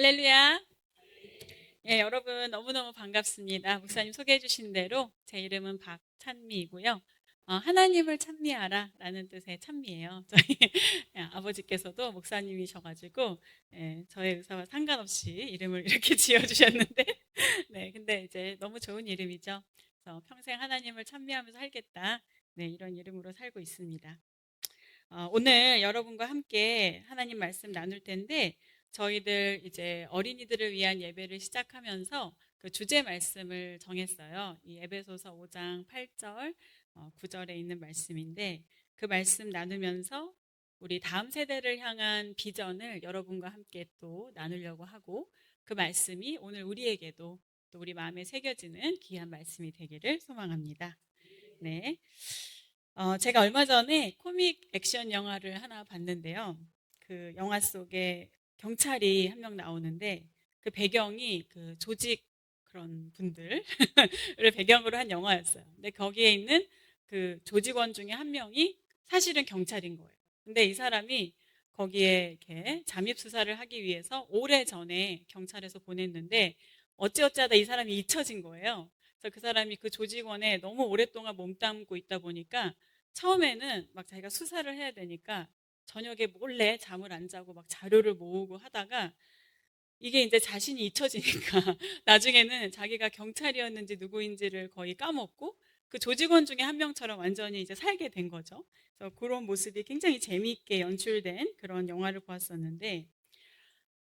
할렐루야. 예, 여러분 너무너무 반갑습니다. 목사님 소개해 주신 대로 제 이름은 박찬미이고요. 하나님을 찬미하라 라는 뜻의 찬미예요. 저희 아버지께서도 목사님이셔가지고 저의 의사와 상관없이 이름을 이렇게 지어주셨는데 네, 근데 이제 너무 좋은 이름이죠. 그래서 평생 하나님을 찬미하면서 살겠다. 네, 이런 이름으로 살고 있습니다. 오늘 여러분과 함께 하나님 말씀 나눌 텐데 저희들 이제 어린이들을 위한 예배를 시작하면서 그 주제 말씀을 정했어요. 이 에베소서 5장 8절, 9절에 있는 말씀인데 그 말씀 나누면서 우리 다음 세대를 향한 비전을 여러분과 함께 또 나누려고 하고 그 말씀이 오늘 우리에게도 또 우리 마음에 새겨지는 귀한 말씀이 되기를 소망합니다. 네. 제가 얼마 전에 코믹 액션 영화를 하나 봤는데요. 그 영화 속에 경찰이 한 명 나오는데 그 배경이 그 조직 그런 분들을 배경으로 한 영화였어요. 근데 거기에 있는 그 조직원 중에 한 명이 사실은 경찰인 거예요. 근데 이 사람이 거기에 이렇게 잠입 수사를 하기 위해서 오래 전에 경찰에서 보냈는데 어찌어찌하다 이 사람이 잊혀진 거예요. 그래서 그 사람이 그 조직원에 너무 오랫동안 몸담고 있다 보니까 처음에는 막 자기가 수사를 해야 되니까 저녁에 몰래 잠을 안 자고 막 자료를 모으고 하다가 이게 이제 자신이 잊혀지니까 나중에는 자기가 경찰이었는지 누구인지를 거의 까먹고 그 조직원 중에 한 명처럼 완전히 이제 살게 된 거죠. 그래서 그런 모습이 굉장히 재미있게 연출된 그런 영화를 보았었는데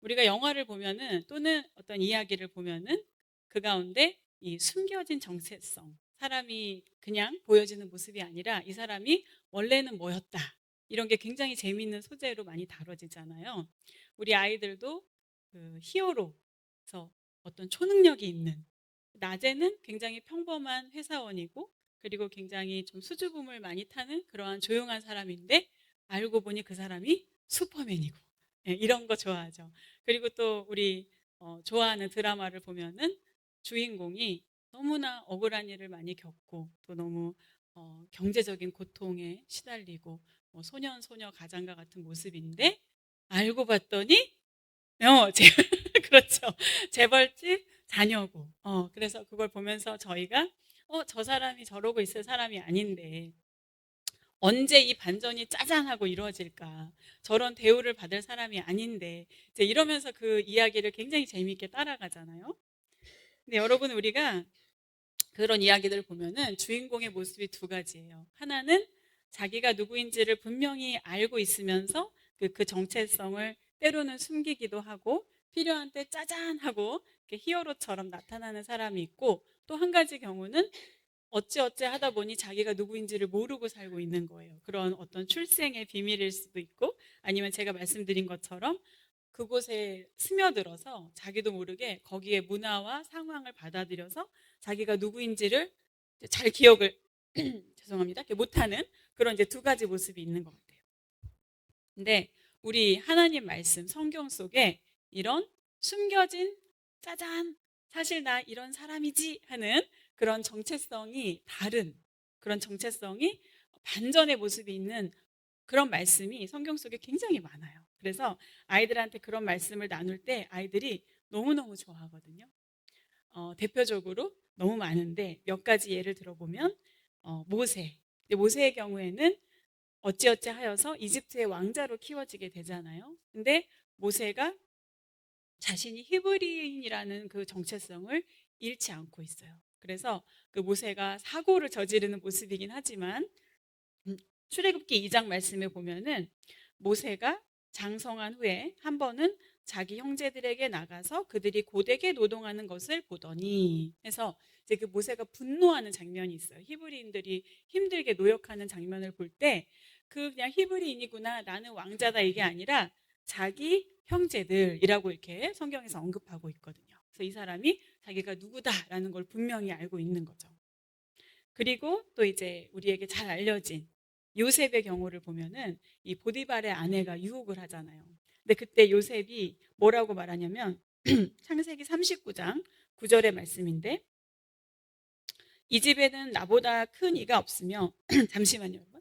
우리가 영화를 보면은 또는 어떤 이야기를 보면은 그 가운데 이 숨겨진 정체성, 사람이 그냥 보여지는 모습이 아니라 이 사람이 원래는 뭐였다. 이런 게 굉장히 재미있는 소재로 많이 다뤄지잖아요. 우리 아이들도 그 히어로에서 어떤 초능력이 있는 낮에는 굉장히 평범한 회사원이고 그리고 굉장히 좀 수줍음을 많이 타는 그러한 조용한 사람인데 알고 보니 그 사람이 슈퍼맨이고 이런 거 좋아하죠. 그리고 또 우리 좋아하는 드라마를 보면은 주인공이 너무나 억울한 일을 많이 겪고 또 너무 경제적인 고통에 시달리고 소년 소녀 가장과 같은 모습인데 알고 봤더니 그렇죠. 재벌집 자녀고. 그래서 그걸 보면서 저희가 저 사람이 저러고 있을 사람이 아닌데 언제 이 반전이 짜잔하고 이루어질까? 저런 대우를 받을 사람이 아닌데 이제 이러면서 그 이야기를 굉장히 재미있게 따라가잖아요. 근데 여러분 우리가 그런 이야기들을 보면은 주인공의 모습이 두 가지예요. 하나는 자기가 누구인지를 분명히 알고 있으면서 그 정체성을 때로는 숨기기도 하고 필요한 때 짜잔 하고 히어로처럼 나타나는 사람이 있고 또 한 가지 경우는 어찌어찌 하다 보니 자기가 누구인지를 모르고 살고 있는 거예요. 그런 어떤 출생의 비밀일 수도 있고 아니면 제가 말씀드린 것처럼 그곳에 스며들어서 자기도 모르게 거기에 문화와 상황을 받아들여서 자기가 누구인지를 잘 기억을 죄송합니다. 못하는 그런 이제 두 가지 모습이 있는 것 같아요. 근데 우리 하나님 말씀 성경 속에 이런 숨겨진 짜잔 사실 나 이런 사람이지 하는 그런 정체성이 다른 그런 정체성이 반전의 모습이 있는 그런 말씀이 성경 속에 굉장히 많아요. 그래서 아이들한테 그런 말씀을 나눌 때 아이들이 너무너무 좋아하거든요. 대표적으로 너무 많은데 몇 가지 예를 들어보면 모세. 모세의 경우에는 어찌어찌 하여서 이집트의 왕자로 키워지게 되잖아요. 근데 모세가 자신이 히브리인이라는 그 정체성을 잃지 않고 있어요. 그래서 그 모세가 사고를 저지르는 모습이긴 하지만 출애굽기 2장 말씀에 보면은 모세가 장성한 후에 한 번은 자기 형제들에게 나가서 그들이 고되게 노동하는 것을 보더니 해서 이제 그 모세가 분노하는 장면이 있어요. 히브리인들이 힘들게 노역하는 장면을 볼 때 그 그냥 히브리인이구나 나는 왕자다 이게 아니라 자기 형제들이라고 이렇게 성경에서 언급하고 있거든요. 그래서 이 사람이 자기가 누구다라는 걸 분명히 알고 있는 거죠. 그리고 또 이제 우리에게 잘 알려진 요셉의 경우를 보면은 이 보디발의 아내가 유혹을 하잖아요. 근데 그때 요셉이 뭐라고 말하냐면 창세기 39장 9절의 말씀인데 이 집에는 나보다 큰 이가 없으며 잠시만요 여러분.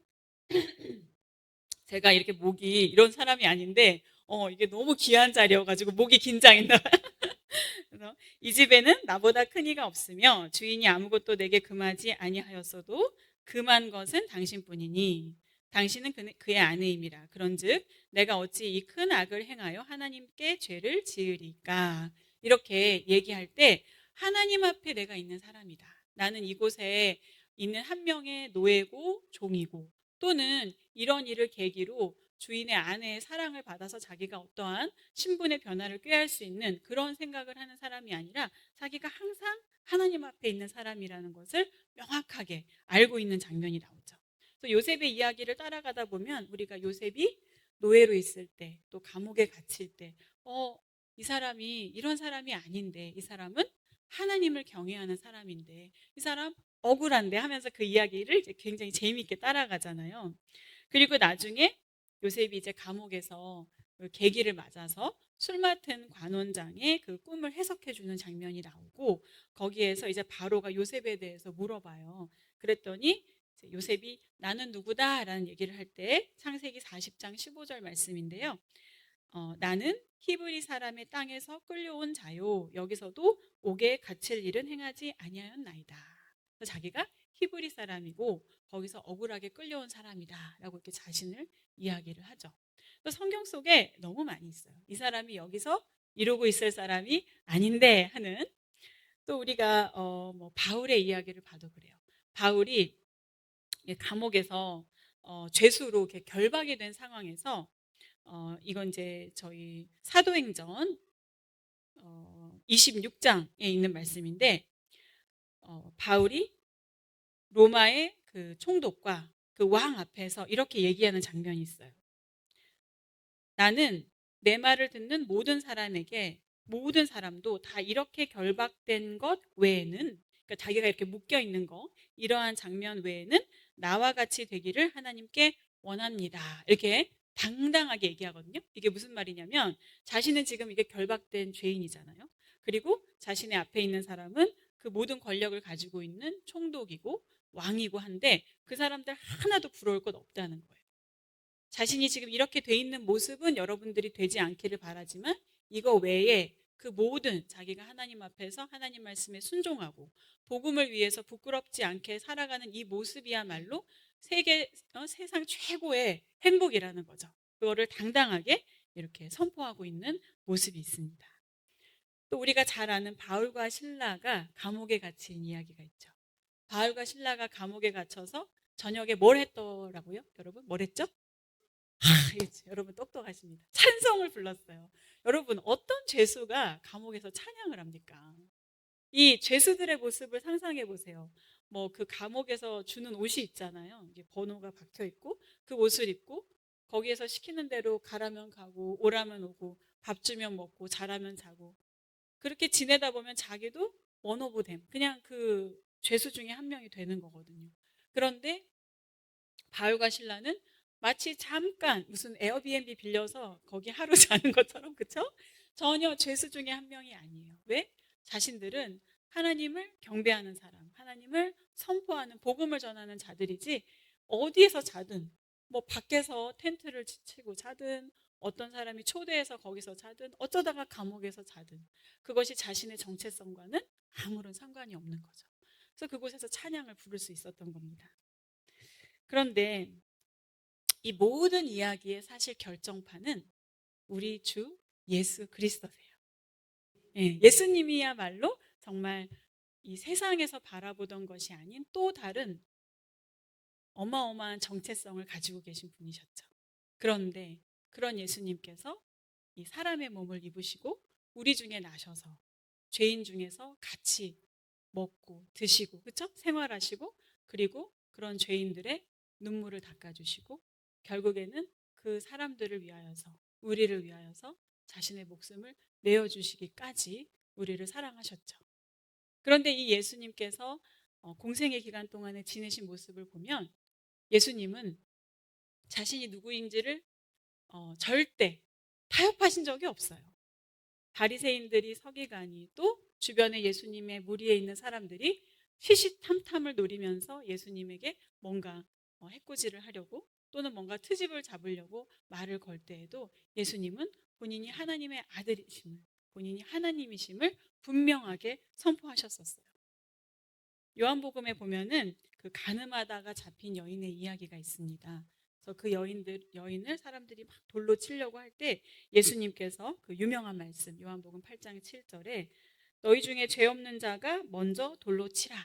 제가 이렇게 목이 이런 사람이 아닌데 이게 너무 귀한 자리여가지고 목이 긴장했나 봐요. 그래서 이 집에는 나보다 큰 이가 없으며 주인이 아무것도 내게 금하지 아니하였어도 금한 것은 당신뿐이니 당신은 그의 아내임이라. 그런즉 내가 어찌 이 큰 악을 행하여 하나님께 죄를 지으리까. 이렇게 얘기할 때 하나님 앞에 내가 있는 사람이다. 나는 이곳에 있는 한 명의 노예고 종이고, 또는 이런 일을 계기로 주인의 아내의 사랑을 받아서 자기가 어떠한 신분의 변화를 꾀할 수 있는 그런 생각을 하는 사람이 아니라 자기가 항상 하나님 앞에 있는 사람이라는 것을 명확하게 알고 있는 장면이 나오죠. 그래서 요셉의 이야기를 따라가다 보면 우리가 요셉이 노예로 있을 때, 또 감옥에 갇힐 때, 이 사람이 이런 사람이 아닌데, 이 사람은 하나님을 경외하는 사람인데, 이 사람 억울한데 하면서 그 이야기를 이제 굉장히 재미있게 따라가잖아요. 그리고 나중에 요셉이 이제 감옥에서 그 계기를 맞아서 술 맡은 관원장의 그 꿈을 해석해 주는 장면이 나오고, 거기에서 이제 바로가 요셉에 대해서 물어봐요. 그랬더니 이제 요셉이 나는 누구다라는 얘기를 할 때 창세기 40장 15절 말씀인데요. 나는 히브리 사람의 땅에서 끌려온 자요 여기서도 옥에 갇힐 일은 행하지 아니하였나이다. 그래서 자기가 히브리 사람이고 거기서 억울하게 끌려온 사람이다라고 이렇게 자신을 이야기를 하죠. 또 성경 속에 너무 많이 있어요. 이 사람이 여기서 이러고 있을 사람이 아닌데 하는. 또 우리가 뭐 바울의 이야기를 봐도 그래요. 바울이 감옥에서 죄수로 이렇게 결박이 된 상황에서 이건 이제 저희 사도행전 26장에 있는 말씀인데, 바울이 로마의 그 총독과 그 왕 앞에서 이렇게 얘기하는 장면이 있어요. 나는 내 말을 듣는 모든 사람에게, 모든 사람도 다 이렇게 결박된 것 외에는, 그러니까 자기가 이렇게 묶여 있는 거, 이러한 장면 외에는 나와 같이 되기를 하나님께 원합니다. 이렇게 당당하게 얘기하거든요. 이게 무슨 말이냐면 자신은 지금 이게 결박된 죄인이잖아요. 그리고 자신의 앞에 있는 사람은 그 모든 권력을 가지고 있는 총독이고 왕이고 한데 그 사람들 하나도 부러울 것 없다는 거예요. 자신이 지금 이렇게 돼 있는 모습은 여러분들이 되지 않기를 바라지만 이거 외에 그 모든 자기가 하나님 앞에서 하나님 말씀에 순종하고 복음을 위해서 부끄럽지 않게 살아가는 이 모습이야말로 세상 최고의 행복이라는 거죠. 그거를 당당하게 이렇게 선포하고 있는 모습이 있습니다. 또 우리가 잘 아는 바울과 신라가 감옥에 갇힌 이야기가 있죠. 바울과 신라가 감옥에 갇혀서 저녁에 뭘 했더라고요? 여러분 뭘 했죠? 여러분 똑똑하십니다. 찬송을 불렀어요. 여러분 어떤 죄수가 감옥에서 찬양을 합니까? 이 죄수들의 모습을 상상해 보세요. 뭐 그 감옥에서 주는 옷이 있잖아요. 이게 번호가 박혀 있고 그 옷을 입고 거기에서 시키는 대로 가라면 가고 오라면 오고 밥 주면 먹고 자라면 자고 그렇게 지내다 보면 자기도 원오브댐 그냥 그 죄수 중에 한 명이 되는 거거든요. 그런데 바울과 신라는 마치 잠깐 무슨 에어비앤비 빌려서 거기 하루 자는 것처럼, 그쵸? 전혀 죄수 중에 한 명이 아니에요. 왜? 자신들은 하나님을 경배하는 사람, 하나님을 선포하는 복음을 전하는 자들이지 어디에서 자든 뭐 밖에서 텐트를 치고 자든 어떤 사람이 초대해서 거기서 자든 어쩌다가 감옥에서 자든 그것이 자신의 정체성과는 아무런 상관이 없는 거죠. 그래서 그곳에서 찬양을 부를 수 있었던 겁니다. 그런데 이 모든 이야기의 사실 결정판은 우리 주 예수 그리스도세요. 예수님이야말로 정말 이 세상에서 바라보던 것이 아닌 또 다른 어마어마한 정체성을 가지고 계신 분이셨죠. 그런데 그런 예수님께서 이 사람의 몸을 입으시고 우리 중에 나셔서 죄인 중에서 같이 먹고 드시고 그렇죠? 생활하시고 그리고 그런 죄인들의 눈물을 닦아주시고 결국에는 그 사람들을 위하여서 우리를 위하여서 자신의 목숨을 내어주시기까지 우리를 사랑하셨죠. 그런데 이 예수님께서 공생의 기간 동안에 지내신 모습을 보면 예수님은 자신이 누구인지를 절대 타협하신 적이 없어요. 바리새인들이 서기관이 또 주변에 예수님의 무리에 있는 사람들이 시시탐탐을 노리면서 예수님에게 뭔가 해코지를 하려고 또는 뭔가 트집을 잡으려고 말을 걸 때에도 예수님은 본인이 하나님의 아들이심을, 본인이 하나님이심을 분명하게 선포하셨었어요. 요한복음에 보면은 그 간음하다가 잡힌 여인의 이야기가 있습니다. 그래서 그 여인을 사람들이 막 돌로 치려고 할 때 예수님께서 그 유명한 말씀 요한복음 8장 7절에 너희 중에 죄 없는 자가 먼저 돌로 치라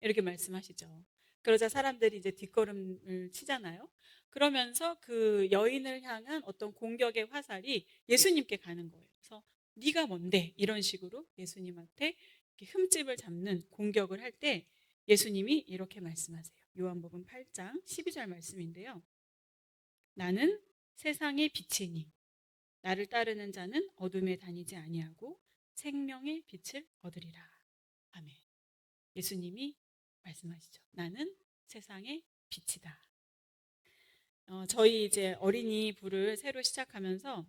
이렇게 말씀하시죠. 그러자 사람들이 이제 뒷걸음을 치잖아요. 그러면서 그 여인을 향한 어떤 공격의 화살이 예수님께 가는 거예요. 그래서 네가 뭔데 이런 식으로 예수님한테 이렇게 흠집을 잡는 공격을 할 때 예수님이 이렇게 말씀하세요. 요한복음 8장 12절 말씀인데요. 나는 세상의 빛이니 나를 따르는 자는 어둠에 다니지 아니하고 생명의 빛을 얻으리라. 아멘. 예수님이 말씀하시죠. 나는 세상의 빛이다. 저희 이제 어린이 부를 새로 시작하면서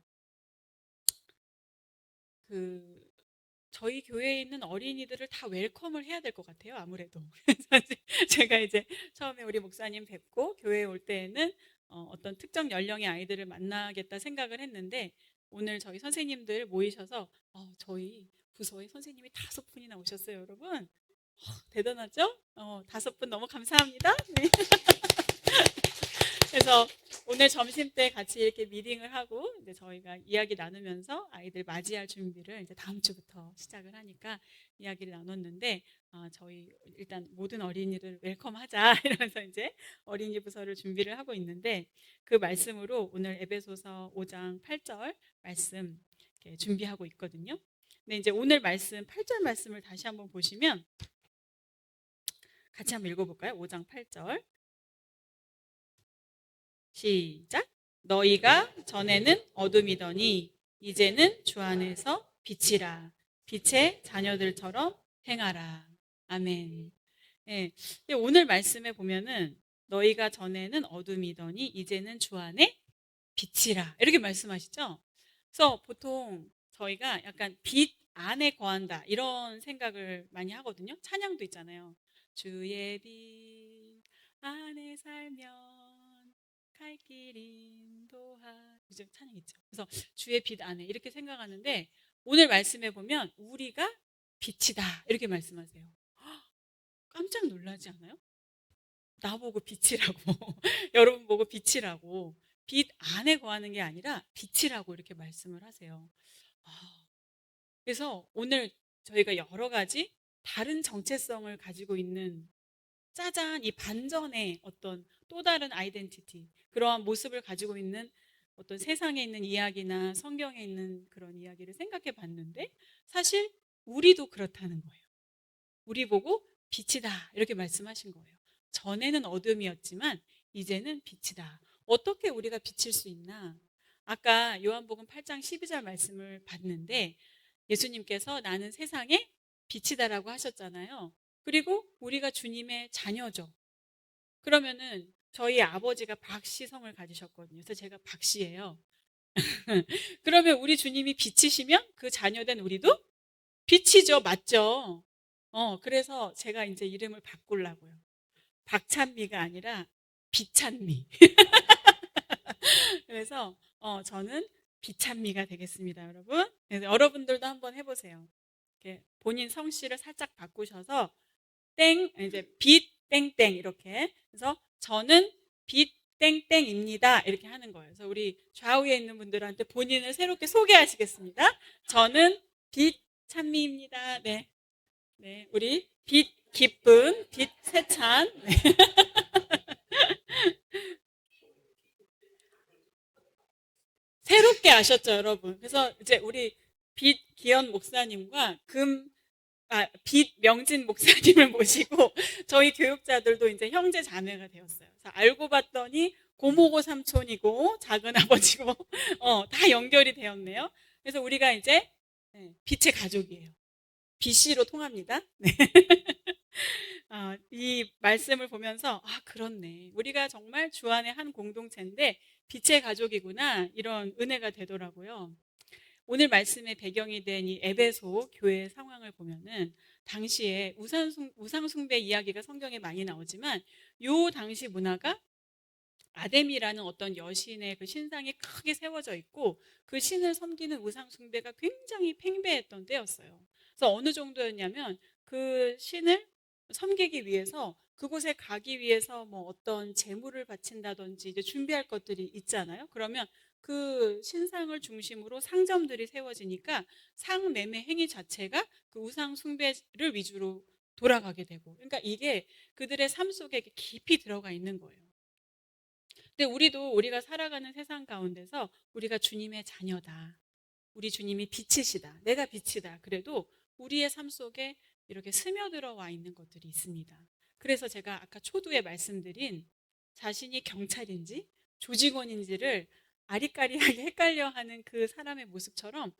저희 교회에 있는 어린이들을 다 웰컴을 해야 될 것 같아요. 아무래도. 그래서 제가 이제 처음에 우리 목사님 뵙고 교회에 올 때에는 어떤 특정 연령의 아이들을 만나겠다 생각을 했는데 오늘 저희 선생님들 모이셔서 저희 부서에 선생님이 5분이나 오셨어요, 여러분. 대단하죠? 5분 너무 감사합니다. 네. 그래서 오늘 점심 때 같이 이렇게 미팅을 하고 이제 저희가 이야기 나누면서 아이들 맞이할 준비를 이제 다음 주부터 시작을 하니까 이야기를 나눴는데 저희 일단 모든 어린이를 웰컴하자 이러면서 이제 어린이 부서를 준비를 하고 있는데 그 말씀으로 오늘 에베소서 5장 8절 말씀 이렇게 준비하고 있거든요. 근데 이제 오늘 말씀 8절 말씀을 다시 한번 보시면 같이 한번 읽어볼까요? 5장 8절 시작. 너희가 전에는 어둠이더니 이제는 주 안에서 빛이라. 빛의 자녀들처럼 행하라. 아멘. 예. 오늘 말씀에 보면은 너희가 전에는 어둠이더니 이제는 주 안에 빛이라. 이렇게 말씀하시죠. 그래서 보통 저희가 약간 빛 안에 거한다 이런 생각을 많이 하거든요. 찬양도 있잖아요. 주의 빛 안에 살면 갈 길 인도하. 이제 찬양 있죠. 그래서 주의 빛 안에 이렇게 생각하는데 오늘 말씀에 보면 우리가 빛이다 이렇게 말씀하세요. 깜짝 놀라지 않아요? 나보고 빛이라고 여러분 보고 빛이라고 빛 안에 거하는 게 아니라 빛이라고 이렇게 말씀을 하세요. 그래서 오늘 저희가 여러 가지 다른 정체성을 가지고 있는 짜잔 이 반전의 어떤 또 다른 아이덴티티 그러한 모습을 가지고 있는 어떤 세상에 있는 이야기나 성경에 있는 그런 이야기를 생각해 봤는데 사실 우리도 그렇다는 거예요. 우리 보고 빛이다 이렇게 말씀하신 거예요. 전에는 어둠이었지만 이제는 빛이다. 어떻게 우리가 비칠 수 있나? 아까 요한복음 8장 12절 말씀을 봤는데 예수님께서 나는 세상의 빛이다라고 하셨잖아요. 그리고 우리가 주님의 자녀죠. 그러면은 저희 아버지가 박씨성을 가지셨거든요. 그래서 제가 박씨예요. 그러면 우리 주님이 빛이시면 그 자녀된 우리도 빛이죠. 맞죠? 그래서 제가 이제 이름을 바꾸려고요. 박찬미가 아니라 비찬미. 그래서 저는 비찬미가 되겠습니다, 여러분. 그래서 여러분들도 한번 해보세요. 이렇게 본인 성씨를 살짝 바꾸셔서 땡 이제 빛 땡땡 이렇게. 그래서 저는 빛 땡땡입니다. 이렇게 하는 거예요. 그래서 우리 좌우에 있는 분들한테 본인을 새롭게 소개하시겠습니다. 저는 빛 찬미입니다. 네, 네, 우리 빛 기쁜 빛 세찬. 네. 새롭게 아셨죠, 여러분? 그래서 이제 우리 빛 기현 목사님과 빛 명진 목사님을 모시고 저희 교육자들도 이제 형제 자매가 되었어요. 그래서 알고 봤더니 고모고 삼촌이고 작은 아버지고 다 연결이 되었네요. 그래서 우리가 이제 빛의 가족이에요. BC로 통합니다. 네. 이 말씀을 보면서 그렇네. 우리가 정말 주 안의 한 공동체인데 빛의 가족이구나 이런 은혜가 되더라고요. 오늘 말씀의 배경이 된 이 에베소 교회 상황을 보면은 당시에 우상 숭배 이야기가 성경에 많이 나오지만 요 당시 문화가 아데미라는 어떤 여신의 그 신상이 크게 세워져 있고 그 신을 섬기는 우상 숭배가 굉장히 팽배했던 때였어요. 그래서 어느 정도였냐면 그 신을 섬기기 위해서 그곳에 가기 위해서 뭐 어떤 제물을 바친다든지 이제 준비할 것들이 있잖아요. 그러면 그 신상을 중심으로 상점들이 세워지니까 상매매 행위 자체가 그 우상 숭배를 위주로 돌아가게 되고, 그러니까 이게 그들의 삶 속에 깊이 들어가 있는 거예요. 근데 우리가 살아가는 세상 가운데서 우리가 주님의 자녀다, 우리 주님이 빛이시다, 내가 빛이다, 그래도 우리의 삶 속에 이렇게 스며들어 와 있는 것들이 있습니다. 그래서 제가 아까 초두에 말씀드린 자신이 경찰인지 조직원인지를 아리까리하게 헷갈려 하는 그 사람의 모습처럼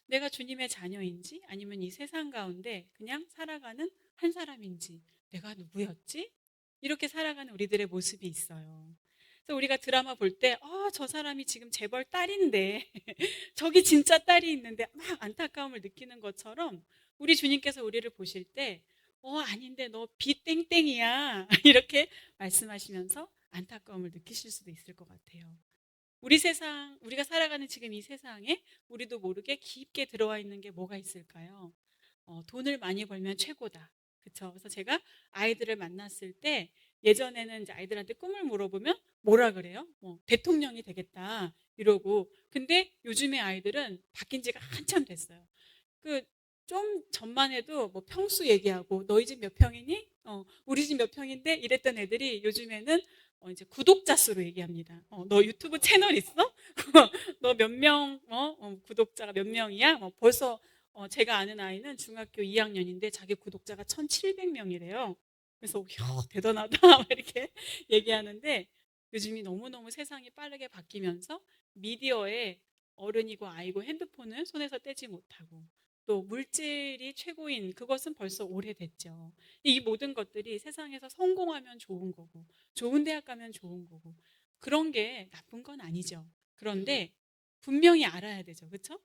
내가 주님의 자녀인지 아니면 이 세상 가운데 그냥 살아가는 한 사람인지, 내가 누구였지? 이렇게 살아가는 우리들의 모습이 있어요. 그래서 우리가 드라마 볼 때, 저 사람이 지금 재벌 딸인데, 저기 진짜 딸이 있는데 막 안타까움을 느끼는 것처럼 우리 주님께서 우리를 보실 때, 아닌데 너 빚땡땡이야. 이렇게 말씀하시면서 안타까움을 느끼실 수도 있을 것 같아요. 우리가 살아가는 지금 이 세상에 우리도 모르게 깊게 들어와 있는 게 뭐가 있을까요? 돈을 많이 벌면 최고다. 그쵸? 그래서 제가 아이들을 만났을 때 예전에는 이제 아이들한테 꿈을 물어보면 뭐라 그래요? 대통령이 되겠다 이러고. 근데 요즘의 아이들은 바뀐 지가 한참 됐어요. 그 좀 전만 해도 뭐 평수 얘기하고 너희 집 몇 평이니? 우리 집 몇 평인데 이랬던 애들이 요즘에는 이제 구독자 수로 얘기합니다. 너 유튜브 채널 있어? 너 몇 명, 구독자가 몇 명이야? 벌써 제가 아는 아이는 중학교 2학년인데 자기 구독자가 1,700명이래요. 그래서 야, 대단하다 이렇게 얘기하는데, 요즘이 너무너무 세상이 빠르게 바뀌면서 미디어에 어른이고 아이고 핸드폰을 손에서 떼지 못하고 또 물질이 최고인 그것은 벌써 오래됐죠. 이 모든 것들이 세상에서 성공하면 좋은 거고 좋은 대학 가면 좋은 거고 그런 게 나쁜 건 아니죠. 그런데 분명히 알아야 되죠. 그렇죠?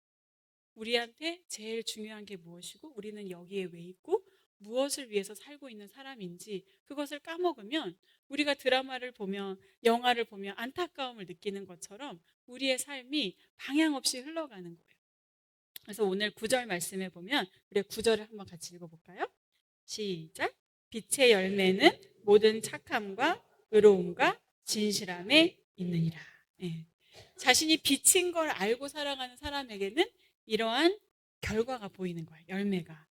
우리한테 제일 중요한 게 무엇이고 우리는 여기에 왜 있고 무엇을 위해서 살고 있는 사람인지 그것을 까먹으면 우리가 드라마를 보면 영화를 보면 안타까움을 느끼는 것처럼 우리의 삶이 방향 없이 흘러가는 거예요. 그래서 오늘 9절 말씀에 보면 우리 9절을 한번 같이 읽어볼까요? 시작. 빛의 열매는 모든 착함과 의로움과 진실함에 있느니라. 예. 자신이 빛인 걸 알고 살아가는 사람에게는 이러한 결과가 보이는 거예요. 열매가.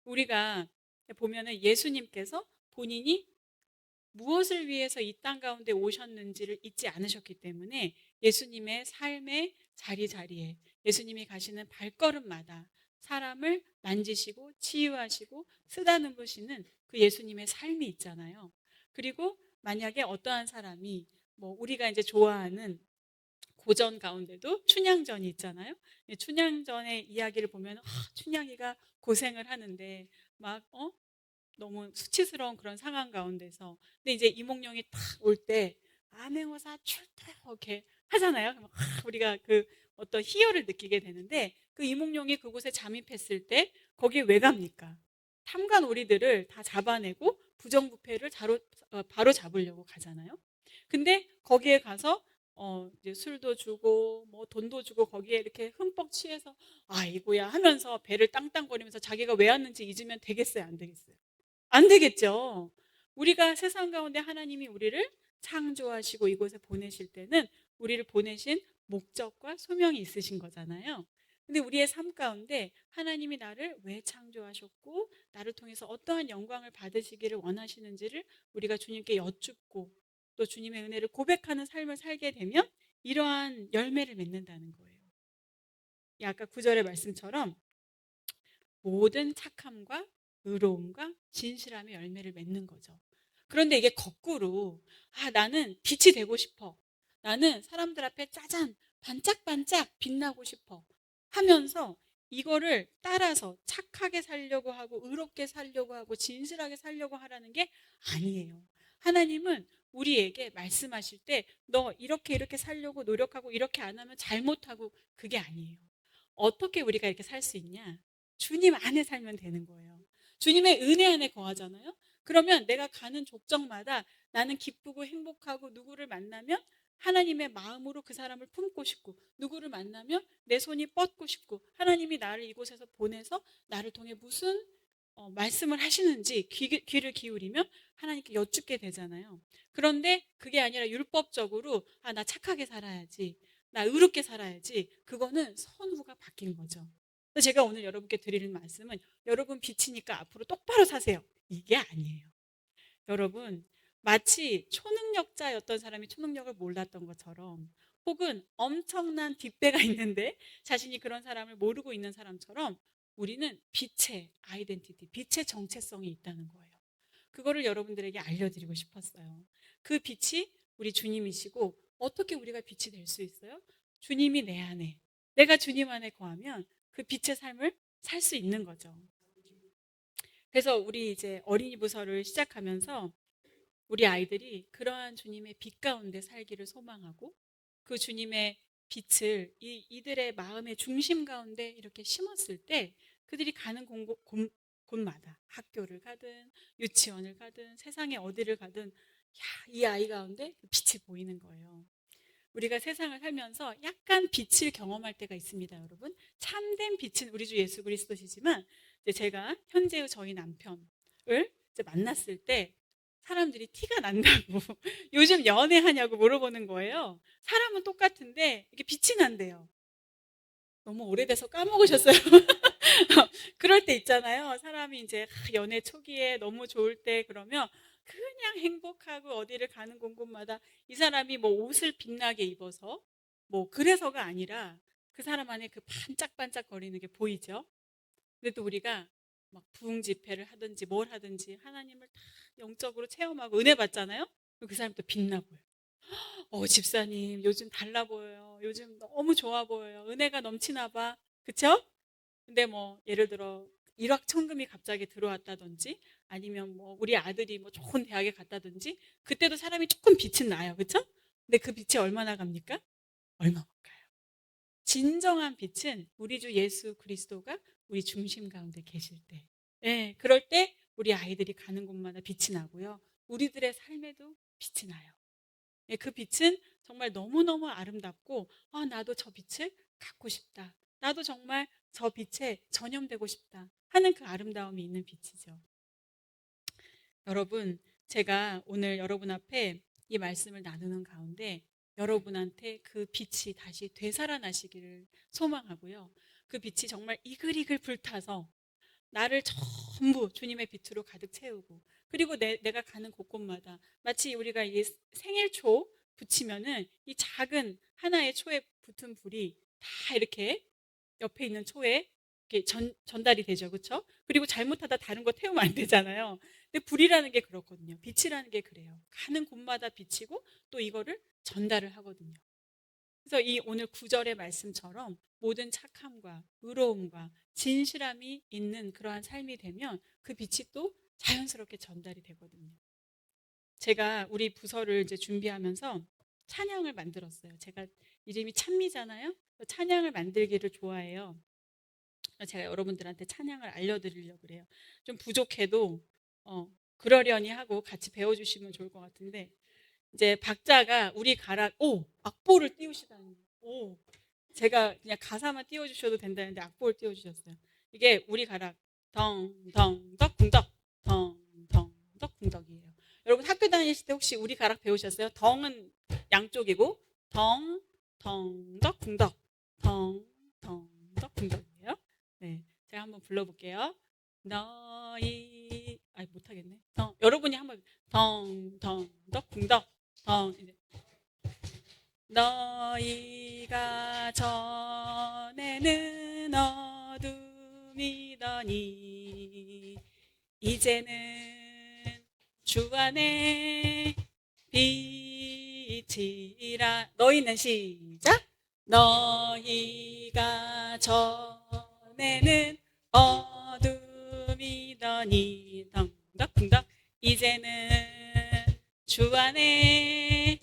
우리가 보면은 예수님께서 본인이 무엇을 위해서 이 땅 가운데 오셨는지를 잊지 않으셨기 때문에 예수님의 삶의 자리자리에, 예수님이 가시는 발걸음마다 사람을 만지시고 치유하시고 쓰다듬으시는 그 예수님의 삶이 있잖아요. 그리고 만약에 어떠한 사람이 뭐 우리가 이제 좋아하는 고전 가운데도 춘향전이 있잖아요. 춘향전의 이야기를 보면 춘향이가 고생을 하는데 막 너무 수치스러운 그런 상황 가운데서 근데 이제 이몽룡이 딱 올 때 암행어사 출토 이렇게 하잖아요. 우리가 그 어떤 희열을 느끼게 되는데 그 이몽룡이 그곳에 잠입했을 때 거기에 왜 갑니까? 탐관 오리들을 다 잡아내고 부정부패를 바로 잡으려고 가잖아요. 근데 거기에 가서 이제 술도 주고 뭐 돈도 주고 거기에 이렇게 흠뻑 취해서 아이고야 하면서 배를 땅땅거리면서 자기가 왜 왔는지 잊으면 되겠어요, 안 되겠어요? 안 되겠죠. 우리가 세상 가운데 하나님이 우리를 창조하시고 이곳에 보내실 때는 우리를 보내신 목적과 소명이 있으신 거잖아요. 근데 우리의 삶 가운데 하나님이 나를 왜 창조하셨고 나를 통해서 어떠한 영광을 받으시기를 원하시는지를 우리가 주님께 여쭙고 또 주님의 은혜를 고백하는 삶을 살게 되면 이러한 열매를 맺는다는 거예요. 이 아까 9절의 말씀처럼 모든 착함과 의로움과 진실함의 열매를 맺는 거죠. 그런데 이게 거꾸로 나는 빛이 되고 싶어. 나는 사람들 앞에 짜잔 반짝반짝 빛나고 싶어 하면서 이거를 따라서 착하게 살려고 하고 의롭게 살려고 하고 진실하게 살려고 하라는 게 아니에요. 하나님은 우리에게 말씀하실 때 너 이렇게 이렇게 살려고 노력하고 이렇게 안 하면 잘못하고 그게 아니에요. 어떻게 우리가 이렇게 살 수 있냐? 주님 안에 살면 되는 거예요. 주님의 은혜 안에 거하잖아요. 그러면 내가 가는 족적마다 나는 기쁘고 행복하고 누구를 만나면 하나님의 마음으로 그 사람을 품고 싶고 누구를 만나면 내 손이 뻗고 싶고 하나님이 나를 이곳에서 보내서 나를 통해 무슨 말씀을 하시는지 귀를 기울이면 하나님께 여쭙게 되잖아요. 그런데 그게 아니라 율법적으로 나 착하게 살아야지, 나 의롭게 살아야지, 그거는 선후가 바뀐 거죠. 그래서 제가 오늘 여러분께 드리는 말씀은 여러분 빛이니까 앞으로 똑바로 사세요, 이게 아니에요. 여러분, 마치 초능력자였던 사람이 초능력을 몰랐던 것처럼, 혹은 엄청난 뒷배가 있는데 자신이 그런 사람을 모르고 있는 사람처럼 우리는 빛의 아이덴티티, 빛의 정체성이 있다는 거예요. 그거를 여러분들에게 알려드리고 싶었어요. 그 빛이 우리 주님이시고, 어떻게 우리가 빛이 될 수 있어요? 주님이 내 안에, 내가 주님 안에 거하면 그 빛의 삶을 살 수 있는 거죠. 그래서 우리 이제 어린이 부서를 시작하면서 우리 아이들이 그러한 주님의 빛 가운데 살기를 소망하고, 그 주님의 빛을 이들의 마음의 중심 가운데 이렇게 심었을 때 그들이 가는 곳마다, 학교를 가든 유치원을 가든 세상에 어디를 가든, 이 아이 가운데 그 빛이 보이는 거예요. 우리가 세상을 살면서 약간 빛을 경험할 때가 있습니다, 여러분. 참된 빛은 우리 주 예수 그리스도시지만, 이제 제가 현재의 저희 남편을 이제 만났을 때 사람들이 티가 난다고 요즘 연애하냐고 물어보는 거예요. 사람은 똑같은데 이게 빛이 난대요. 너무 오래돼서 까먹으셨어요? 그럴 때 있잖아요. 사람이 이제 연애 초기에 너무 좋을 때 그러면 그냥 행복하고 어디를 가는 곳곳마다 이 사람이 뭐 옷을 빛나게 입어서 뭐 그래서가 아니라 그 사람 안에 그 반짝반짝 거리는 게 보이죠. 근데 또 우리가 막 부흥 집회를 하든지 뭘 하든지 하나님을 다 영적으로 체험하고 은혜 받잖아요. 그럼 그 사람 또 빛나 보여요. 집사님 요즘 달라 보여요. 요즘 너무 좋아 보여요. 은혜가 넘치나 봐. 그쵸? 근데 뭐 예를 들어 일확천금이 갑자기 들어왔다든지, 아니면 뭐 우리 아들이 뭐 좋은 대학에 갔다든지, 그때도 사람이 조금 빛은 나요. 그쵸? 근데 그 빛이 얼마나 갑니까? 얼마 못 가요. 진정한 빛은 우리 주 예수 그리스도가 우리 중심 가운데 계실 때, 그럴 때 우리 아이들이 가는 곳마다 빛이 나고요. 우리들의 삶에도 빛이 나요. 그 빛은 정말 너무너무 아름답고, 나도 저 빛을 갖고 싶다, 나도 정말 저 빛에 전염되고 싶다 하는 그 아름다움이 있는 빛이죠. 여러분, 제가 오늘 여러분 앞에 이 말씀을 나누는 가운데 여러분한테 그 빛이 다시 되살아나시기를 소망하고요. 그 빛이 정말 이글이글 불타서 나를 전부 주님의 빛으로 가득 채우고, 그리고 내가 가는 곳곳마다 마치 우리가 이 생일초 붙이면은 이 작은 하나의 초에 붙은 불이 다 이렇게 옆에 있는 초에 이렇게 전달이 되죠. 그렇죠? 그리고 잘못하다 다른 거 태우면 안 되잖아요. 근데 불이라는 게 그렇거든요. 빛이라는 게 그래요. 가는 곳마다 비치고 또 이거를 전달을 하거든요. 그래서 이 오늘 9절의 말씀처럼 모든 착함과 의로움과 진실함이 있는 그러한 삶이 되면 그 빛이 또 자연스럽게 전달이 되거든요. 제가 우리 부서를 이제 준비하면서 찬양을 만들었어요. 제가 이름이 찬미잖아요. 찬양을 만들기를 좋아해요. 제가 여러분들한테 찬양을 알려드리려고 그래요. 좀 부족해도 그러려니 하고 같이 배워주시면 좋을 것 같은데, 이제 박자가 우리 가락, 악보를 띄우시다니. 제가 그냥 가사만 띄워주셔도 된다는데 악보를 띄워주셨어요. 이게 우리 가락 덩덩덕 궁덕, 덩덩덕 궁덕이에요. 여러분 학교 다니실 때 혹시 우리 가락 배우셨어요? 덩은 양쪽이고 덩덩덕 궁덕, 덩덩덕 궁덕이에요. 네, 제가 한번 불러볼게요. 너희 못하겠네. 여러분이 한번 덩덩덕 궁덕, 이제 너희가 전에는 어둠이더니 이제는 주 안에 빛이라. 너희는 시작. 너희가 전에는 어둠이더니 덩덕덩덕 이제는 주 안에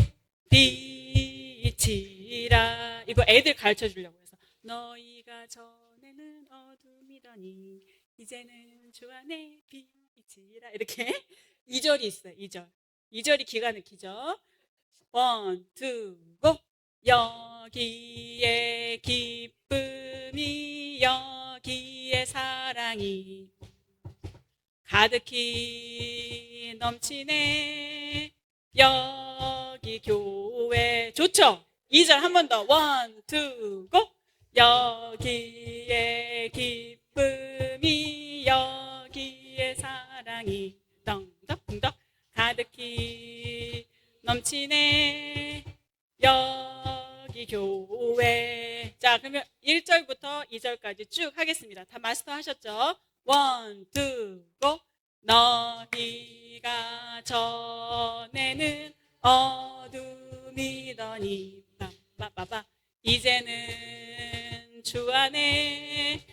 빛이라. 이거 애들 가르쳐 주려고 해서 너희가 전에는 어둠이더니 이제는 주 안에 빛이라, 이렇게 2절이 있어요. 2절. 2절이 기가 막히죠. 원, 투, 고! 여기에 기쁨이 여기에 사랑이 가득히 넘치네. 여기 교회 좋죠? 2절 한 번 더. 원, 투, 고! 여기에 기쁨이 여기에 사랑이 덩덕덩덕 가득히 넘치네. 여기 교회. 자, 그러면 1절부터 2절까지 쭉 하겠습니다. 다 마스터 하셨죠? 원, 투, 고! 너희가 전에는 어둠이더니 빠빠빠 이제는 주 안에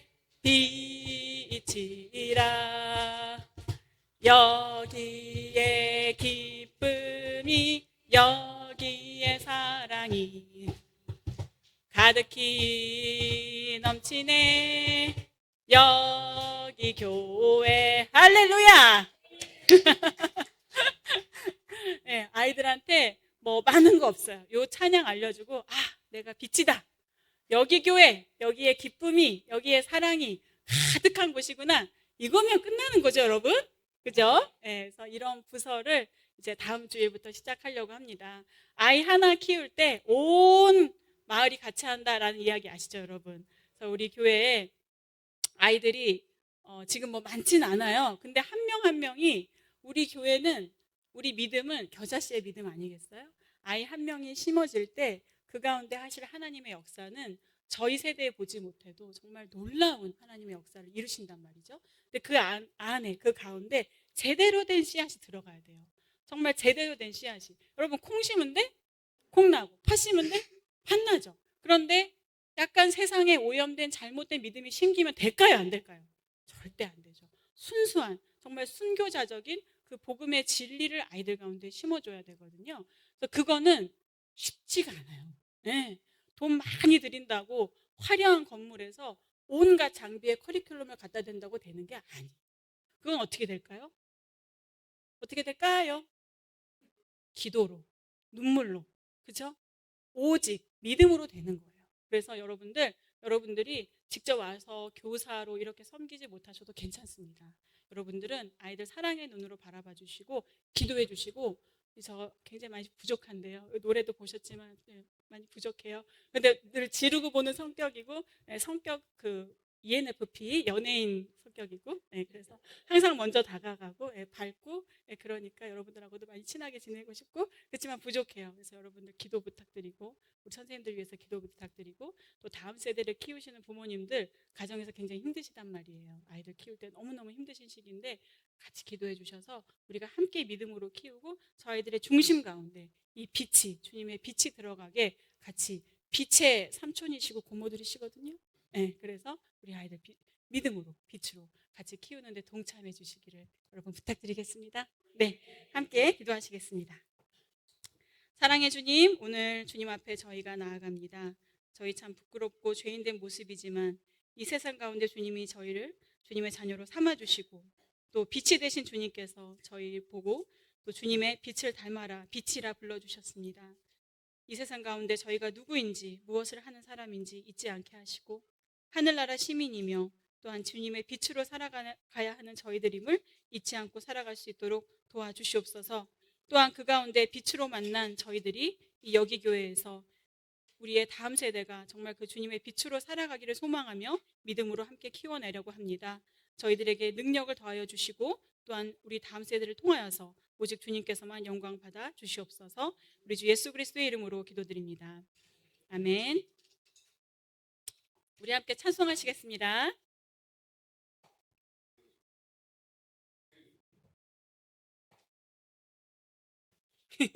빛이라. 여기에 기쁨이 여기에 사랑이 가득히 넘치네. 여기 교회. 할렐루야. 네, 아이들한테 뭐 많은 거 없어요. 요 찬양 알려주고 내가 빛이다. 여기 교회, 여기에 기쁨이, 여기에 사랑이 가득한 곳이구나. 이거면 끝나는 거죠, 여러분. 그죠? 네, 그래서 이런 부서를 이제 다음 주에부터 시작하려고 합니다. 아이 하나 키울 때 온 마을이 같이 한다라는 이야기 아시죠, 여러분? 그래서 우리 교회에 아이들이 지금 뭐 많지는 않아요. 근데 한 명 한 명이 우리 교회는, 우리 믿음은 겨자씨의 믿음 아니겠어요? 아이 한 명이 심어질 때 그 가운데 하실 하나님의 역사는 저희 세대에 보지 못해도 정말 놀라운 하나님의 역사를 이루신단 말이죠. 근데 그 안에, 그 가운데 제대로 된 씨앗이 들어가야 돼요. 정말 제대로 된 씨앗이. 여러분, 콩 심은 데 콩 나고, 팥 심은 데 팥 나죠. 그런데 약간 세상에 오염된 잘못된 믿음이 심기면 될까요, 안 될까요? 절대 안 되죠. 순수한, 정말 순교자적인 그 복음의 진리를 아이들 가운데 심어줘야 되거든요. 그래서 그거는 쉽지가 않아요. 네. 돈 많이 들인다고 화려한 건물에서 온갖 장비에 커리큘럼을 갖다 댄다고 되는 게 아니에요. 그건 어떻게 될까요? 어떻게 될까요? 기도로, 눈물로, 그죠? 오직 믿음으로 되는 거예요. 그래서 여러분들이 직접 와서 교사로 이렇게 섬기지 못하셔도 괜찮습니다. 여러분들은 아이들 사랑의 눈으로 바라봐 주시고 기도해 주시고. 저 굉장히 많이 부족한데요. 노래도 보셨지만 많이 부족해요. 근데 늘 지르고 보는 성격이고, 성격 ENFP 연예인 성격이고, 그래서 항상 먼저 다가가고 밝고, 그러니까 여러분들하고도 많이 친하게 지내고 싶고, 그렇지만 부족해요. 그래서 여러분들 기도 부탁드리고, 우리 선생님들 위해서 기도 부탁드리고, 또 다음 세대를 키우시는 부모님들 가정에서 굉장히 힘드시단 말이에요. 아이들 키울 때 너무너무 힘드신 시기인데 같이 기도해 주셔서 우리가 함께 믿음으로 키우고 저 아이들의 중심 가운데 이 빛이, 주님의 빛이 들어가게 같이, 빛의 삼촌이시고 고모들이시거든요. 그래서 우리 아이들 믿음으로, 빛으로 같이 키우는데 동참해 주시기를 여러분 부탁드리겠습니다. 네, 함께 기도하시겠습니다. 사랑의 주님, 오늘 주님 앞에 저희가 나아갑니다. 저희 참 부끄럽고 죄인된 모습이지만 이 세상 가운데 주님이 저희를 주님의 자녀로 삼아주시고 또 빛이 되신 주님께서 저희 보고 또 주님의 빛을 닮아라, 빛이라 불러주셨습니다. 이 세상 가운데 저희가 누구인지, 무엇을 하는 사람인지 잊지 않게 하시고 하늘나라 시민이며 또한 주님의 빛으로 살아가야 하는 저희들임을 잊지 않고 살아갈 수 있도록 도와주시옵소서. 또한 그 가운데 빛으로 만난 저희들이 이 여기교회에서 우리의 다음 세대가 정말 그 주님의 빛으로 살아가기를 소망하며 믿음으로 함께 키워내려고 합니다. 저희들에게 능력을 더하여 주시고 또한 우리 다음 세대를 통하여서 오직 주님께서만 영광 받아 주시옵소서. 우리 주 예수 그리스도의 이름으로 기도드립니다. 아멘. 우리 함께 찬송하시겠습니다. 주의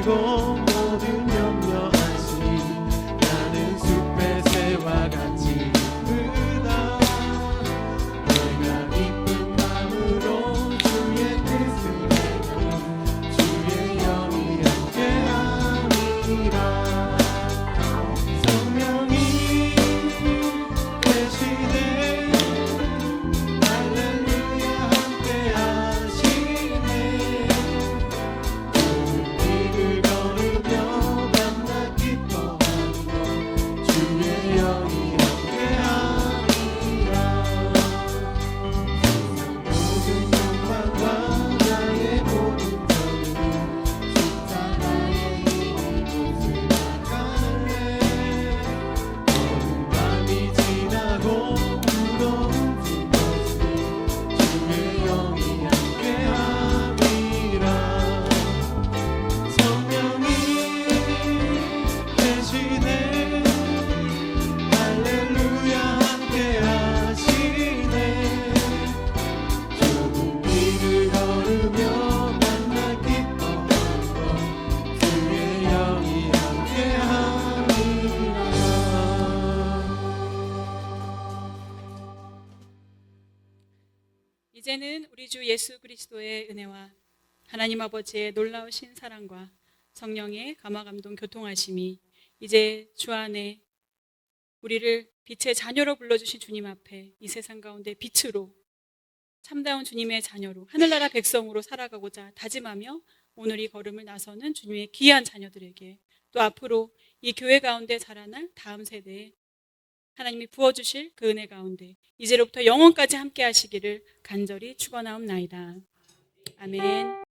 아시고 모든 염려하시 나는 숲의 새와 같이 기쁘다 내가 기쁜 마음으로 주의 뜻을 행하니 주의 영이 함께하리라 성령이 계시네 할렐루야 함께하시네 길을 걸으며 밤낮 기뻐하는 것 주의 영이 함께하리라 모든 영광과 나의 모든 전은 십자 나의 이곳을 나갈래 어두운 밤이 지나고 무거운 짐 주의 영이 함께하리라 성령이 계시네 할렐루야 함께하시네 좁은 길을 걸으며 만나 기뻐하는 것 주의 영이 함께하리라 이제는 우리 주 예수 그리스도의 은혜와 하나님 아버지의 놀라우신 사랑과 성령의 감화감동 교통하심이 이제 주 안에 우리를 빛의 자녀로 불러주신 주님 앞에 이 세상 가운데 빛으로 참다운 주님의 자녀로 하늘나라 백성으로 살아가고자 다짐하며 오늘 이 걸음을 나서는 주님의 귀한 자녀들에게 또 앞으로 이 교회 가운데 자라날 다음 세대에 하나님이 부어주실 그 은혜 가운데 이제로부터 영원까지 함께 하시기를 간절히 축원하옵나이다. 아멘.